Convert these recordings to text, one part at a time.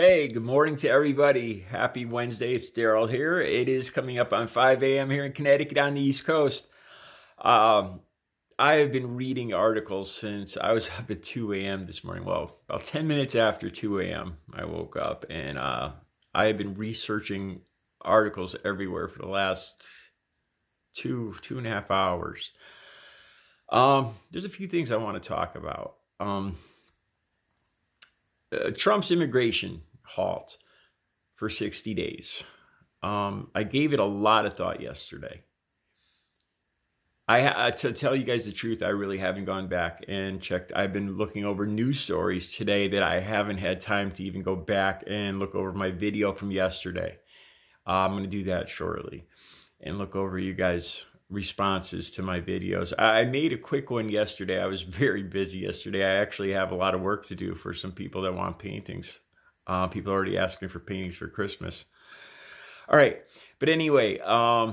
Hey, good morning to everybody. Happy Wednesday. It's Daryl here. It is coming up on 5 a.m. here in Connecticut on the East Coast. I have been reading articles since I was up at 2 a.m. this morning. Well, about 10 minutes after 2 a.m. I woke up, and I have been researching articles everywhere for the last two and a half hours. There's a few things I want to talk about. Trump's immigration halt for 60 days. I gave it a lot of thought yesterday. To tell you guys the truth, I really haven't gone back and checked. I've been looking over news stories today that I haven't had time to even go back and look over my video from yesterday. I'm going to do that shortly and look over you guys' responses to my videos. I made a quick one yesterday. I was very busy yesterday. I actually have a lot of work to do for some people that want paintings. People are already asking for paintings for Christmas. All right, but anyway, the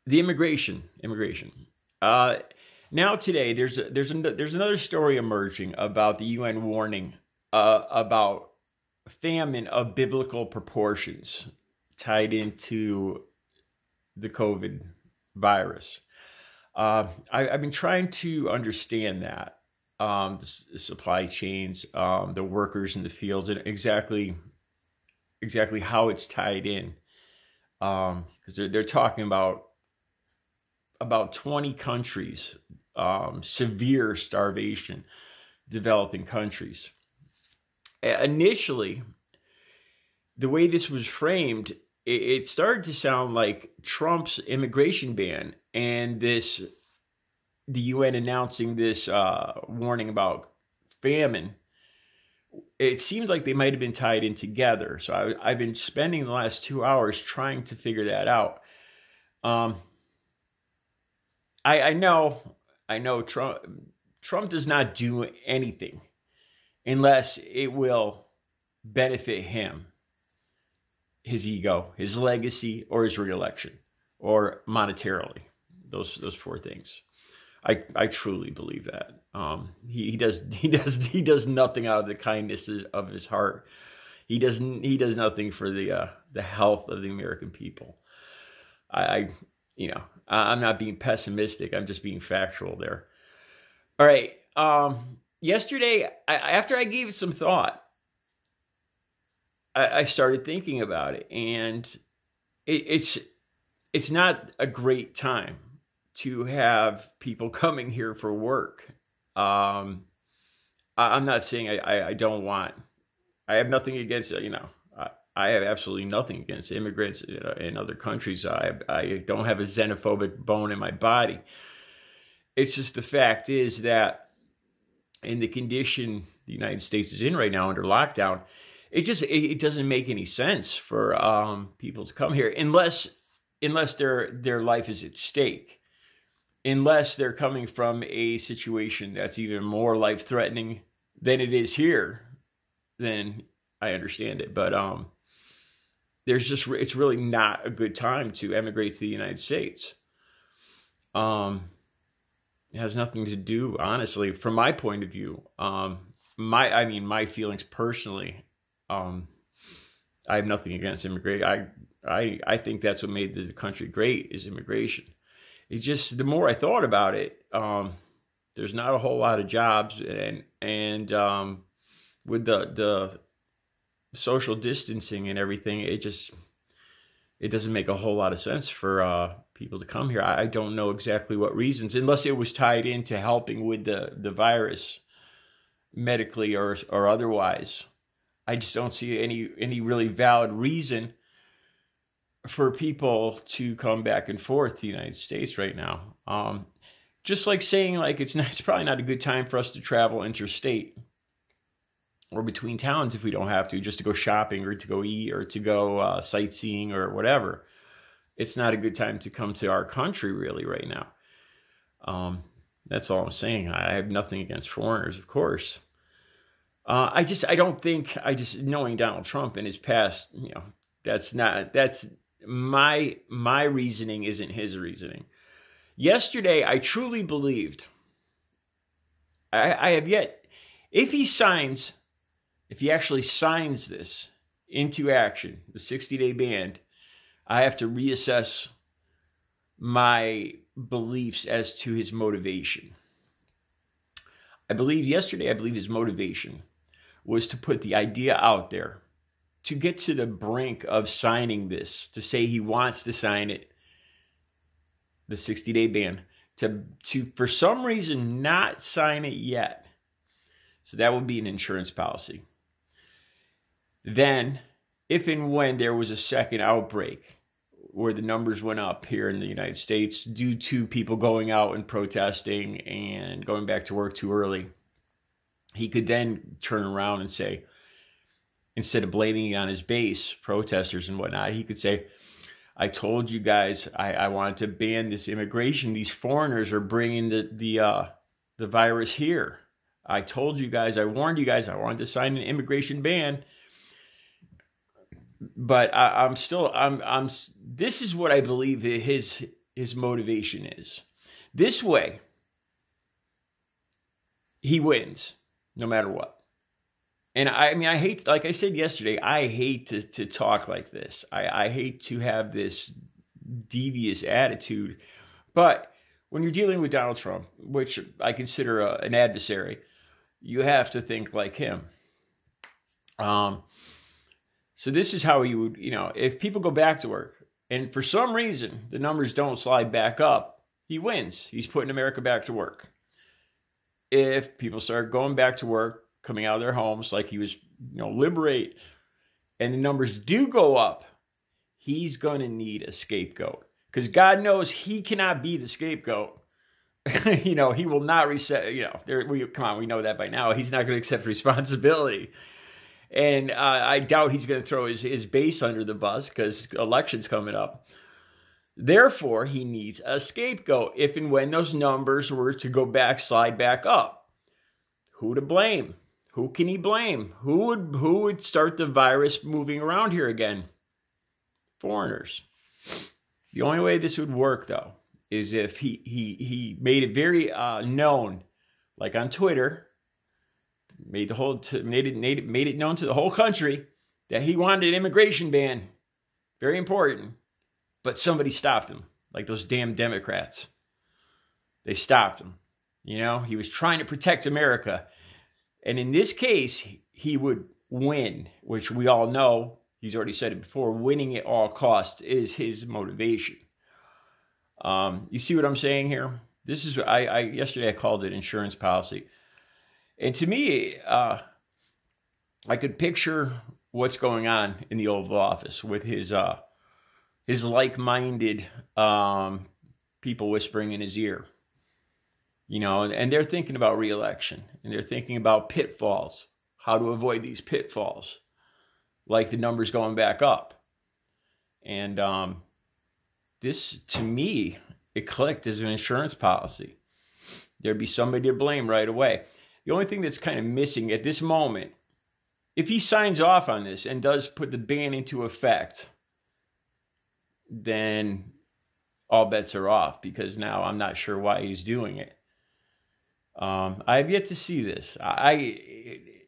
immigration. Now today, there's another story emerging about the UN warning about famine of biblical proportions tied into the COVID virus. I've been trying to understand that, the supply chains, the workers in the fields, and exactly how it's tied in. Because they're talking about 20 countries, severe starvation, developing countries. Initially, the way this was framed, it started to sound like Trump's immigration ban and the UN announcing this warning about famine. It seems like they might have been tied in together. So I've been spending the last 2 hours trying to figure that out. I know Trump does not do anything unless it will benefit him, his ego, his legacy, or his reelection, or monetarily. Those four things. I truly believe that. He does nothing out of the kindness of his heart. He does nothing for the health of the American people. I'm not being pessimistic. I'm just being factual there. All right. Yesterday, after I gave it some thought, I started thinking about it, and it's not a great time to have people coming here for work. I'm not saying I don't want. I have nothing against I have absolutely nothing against immigrants in other countries. I don't have a xenophobic bone in my body. It's just the fact is that in the condition the United States is in right now under lockdown, it doesn't make any sense for people to come here unless their life is at stake, unless they're coming from a situation that's even more life-threatening than it is here. Then I understand it, but it's really not a good time to emigrate to the United States. It has nothing to do, honestly, from my point of view. My feelings personally. I have nothing against immigration. I think that's what made the country great, is immigration. It just, the more I thought about it, there's not a whole lot of jobs, and with the social distancing and everything, it doesn't make a whole lot of sense for people to come here. I don't know exactly what reasons, unless it was tied into helping with the virus medically or otherwise. I just don't see any really valid reason for people to come back and forth to the United States right now. Just like saying, like, it's probably not a good time for us to travel interstate or between towns if we don't have to, just to go shopping or to go eat or to go sightseeing or whatever. It's not a good time to come to our country really right now. That's all I'm saying. I have nothing against foreigners, of course. Knowing Donald Trump and his past, that's my reasoning isn't his reasoning. Yesterday, I truly believed, I have yet, if he signs if he actually signs this into action, the 60-day ban, I have to reassess my beliefs as to his motivation. I believe his motivation was to put the idea out there, to get to the brink of signing this, to say he wants to sign it, the 60-day ban, to for some reason not sign it yet. So that would be an insurance policy. Then, if and when there was a second outbreak where the numbers went up here in the United States due to people going out and protesting and going back to work too early, he could then turn around and say, instead of blaming it on his base, protesters and whatnot, he could say, I told you guys I wanted to ban this immigration. These foreigners are bringing the virus here. I told you guys, I warned you guys, I wanted to sign an immigration ban. But this is what I believe his motivation is. This way, he wins no matter what. And I mean, I hate, like I said yesterday, I hate to talk like this. I hate to have this devious attitude. But when you're dealing with Donald Trump, which I consider an adversary, you have to think like him. So this is how you would, if people go back to work and for some reason the numbers don't slide back up, he wins. He's putting America back to work. If people start going back to work, coming out of their homes like he was, liberate, and the numbers do go up, he's going to need a scapegoat. Because God knows he cannot be the scapegoat. He will not reset, come on, we know that by now. He's not going to accept responsibility. And I doubt he's going to throw his base under the bus because election's coming up. Therefore, he needs a scapegoat if and when those numbers were to slide back up. Who to blame? Who can he blame? Who would start the virus moving around here again? Foreigners. The only way this would work, though, is if he made it very known, like on Twitter, made it known to the whole country that he wanted an immigration ban. Very important. But somebody stopped him, like those damn Democrats. They stopped him. He was trying to protect America. And in this case, he would win, which we all know, he's already said it before, winning at all costs is his motivation. You see what I'm saying here? This is, yesterday I called it insurance policy. And to me, I could picture what's going on in the Oval Office with his like-minded people whispering in his ear. And they're thinking about re-election, and they're thinking about pitfalls, how to avoid these pitfalls, like the numbers going back up. And this, to me, it clicked as an insurance policy. There'd be somebody to blame right away. The only thing that's kind of missing at this moment, if he signs off on this and does put the ban into effect, then all bets are off, because now I'm not sure why he's doing it. I have yet to see this.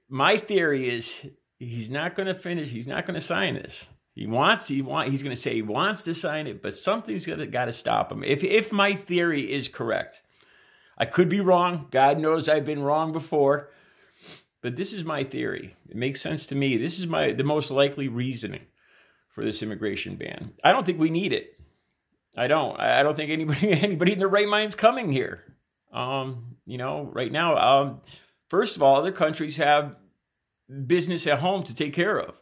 My theory is he's not going to finish. He's not going to sign this. He's going to say he wants to sign it, but something's got to stop him. If my theory is correct, I could be wrong. God knows I've been wrong before, but this is my theory. It makes sense to me. This is the most likely reasoning for this immigration ban. I don't think we need it. I don't think anybody in their right mind's coming here. Right now, first of all, other countries have business at home to take care of.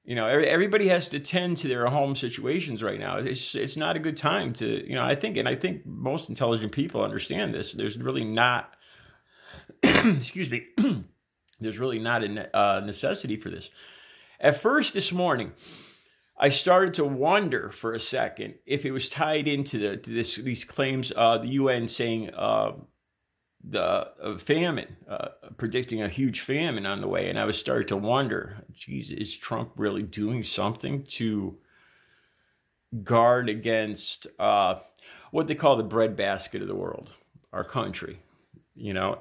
Everybody has to tend to their home situations right now. It's not a good time to, I think most intelligent people understand this. There's really not, excuse me, there's really not a necessity for this. At first this morning, I started to wonder for a second if it was tied into these claims, the UN saying the famine, predicting a huge famine on the way. And I was starting to wonder, geez, is Trump really doing something to guard against what they call the breadbasket of the world, our country? You know,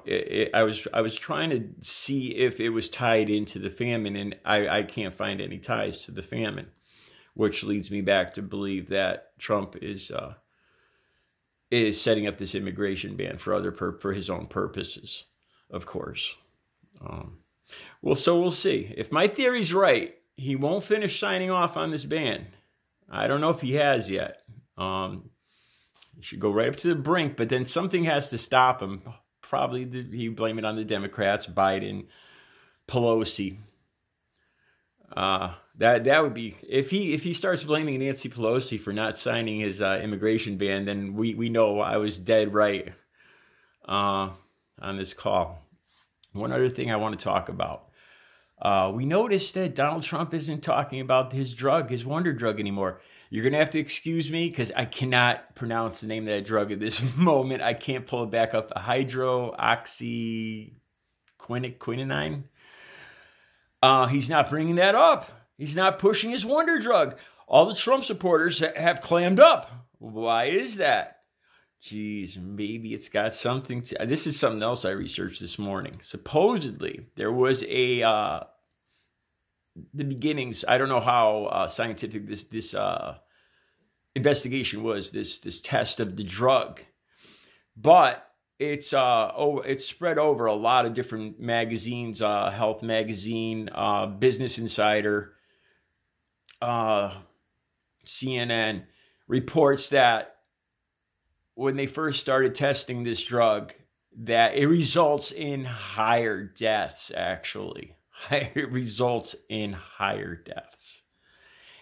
I was trying to see if it was tied into the famine, and I can't find any ties to the famine, which leads me back to believe that Trump is setting up this immigration ban for his own purposes, of course. Well, so we'll see. If my theory's right, he won't finish signing off on this ban. I don't know if he has yet. He should go right up to the brink, but then something has to stop him. Probably he blame it on the Democrats, Biden, Pelosi. That would be, if he starts blaming Nancy Pelosi for not signing his immigration ban, then we know I was dead right on this call. One other thing I want to talk about. We noticed that Donald Trump isn't talking about his drug, his wonder drug anymore. You're going to have to excuse me because I cannot pronounce the name of that drug at this moment. I can't pull it back up. HYDOXYCHLOROQUININE. He's not bringing that up. He's not pushing his wonder drug. All the Trump supporters have clammed up. Why is that? Geez, maybe it's got something to... This is something else I researched this morning. Supposedly, there was the beginnings. I don't know how scientific this investigation was, this test of the drug, but it's spread over a lot of different magazines, Health Magazine, Business Insider, CNN reports that when they first started testing this drug, that it results in higher deaths, actually. It results in higher deaths.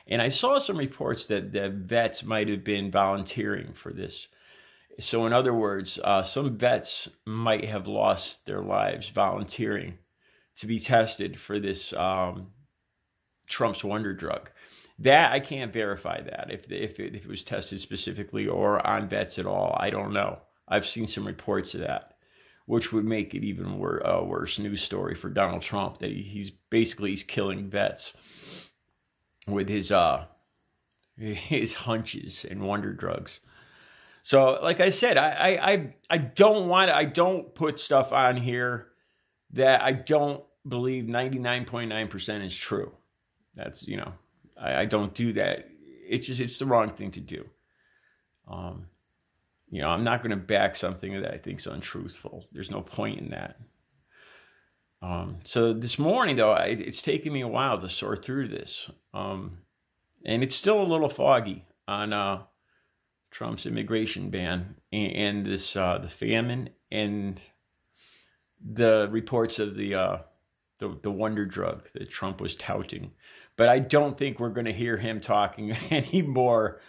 And I saw some reports that vets might have been volunteering for this. So in other words, some vets might have lost their lives volunteering to be tested for this Trump's wonder drug. That I can't verify that, if it was tested specifically or on vets at all. I don't know. I've seen some reports of that, which would make it even worse news story for Donald Trump, that he's killing vets with his hunches and wonder drugs. So, like I said, I don't put stuff on here that I don't believe 99.9% is true. That's, you know, I don't do that. It's the wrong thing to do. You know, I'm not going to back something that I think is untruthful. There's no point in that. So this morning, though, it's taken me a while to sort through this. And it's still a little foggy on Trump's immigration ban and this the famine and the reports of the wonder drug that Trump was touting. But I don't think we're going to hear him talking anymore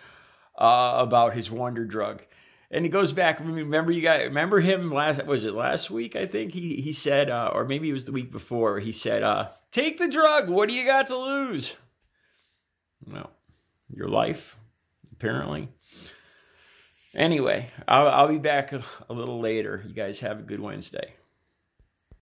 about his wonder drug. And he goes back. Remember him last week? I think he said, or maybe it was the week before. He said, "Take the drug. What do you got to lose?" Well, your life, apparently. Anyway, I'll be back a little later. You guys have a good Wednesday.